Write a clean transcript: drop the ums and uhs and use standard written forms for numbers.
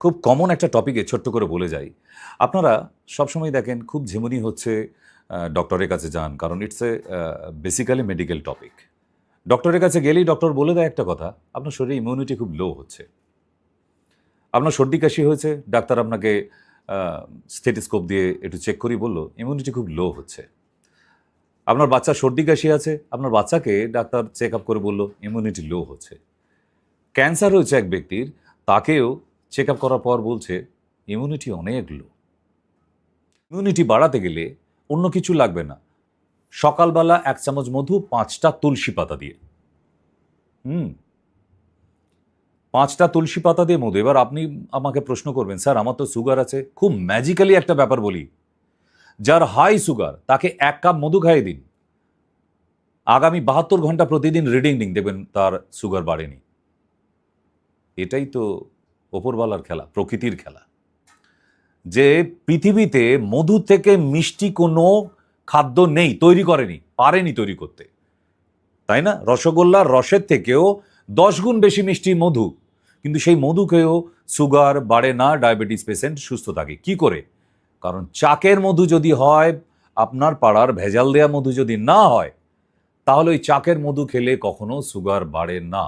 খুব কমন একটা টপিকে ছোট্ট করে বলে যাই। আপনারা সবসময় দেখেন খুব ঝিমুনি হচ্ছে ডক্টরের কাছে যান। কারণ it's a basically medical topic. ডক্টরের কাছে গেলেই ডক্টর বলে দেয় একটা কথা, আপনার শরীরে ইমিউনিটি খুব লো হচ্ছে। আপনার সর্দি কাশি হয়েছে, ডাক্তার আপনাকে আ স্টেথোস্কোপ দিয়ে একটু চেক করিয়ে বলল, ইমিউনিটি খুব লো হচ্ছে। আপনার বাচ্চার সর্দি কাশি আছে, আপনার বাচ্চাকে ডাক্তার চেক আপ করে বলল, ইমিউনিটি লো হচ্ছে। ক্যান্সার হয়েছে এক ব্যক্তির, তাকেও চেক আপ করার পর বলছে, ইমিউনিটি অনেক লো। ইমিউনিটি বাড়াতে গেলে অন্য কিছু লাগবে না। সকালবেলা ১ চামচ মধু ৫টা তুলসী পাতা দিয়ে। হুম? ৫টা তুলসী পাতা দিয়ে মধু। এবার আপনি আমাকে প্রশ্ন করবেন, স্যার আমার তো সুগার আছে। খুব ম্যাজিক্যালি একটা ব্যাপার বলি। যার হাই সুগার তাকে ১ কাপ মধু খাইয়ে দিন। আগামী ৭২ ঘন্টা প্রতিদিন রিডিং নিন, দেখবেন তার সুগার বাড়েনি। এটাই তো ওপরওয়ালার খেলা, প্রকৃতির খেলা। যে পৃথিবীতে মধু থেকে মিষ্টি কোনো খাদ্য নেই, তৈরি করেনি, পারেনি তৈরি করতে। তাই না? রসগোল্লার রসের থেকেও ১০ গুণ বেশি মিষ্টি মধু। কিন্তু সেই মধু খেয়েও সুগার বাড়ে না, ডায়াবেটিস পেশেন্ট সুস্থ থাকে। কি করে? কারণ চাকের মধু যদি হয়, আপনার পাড়ার ভেজাল দেয়া মধু যদি না হয়, তাহলে ওই চাকের মধু খেলে কখনো সুগার বাড়ে না।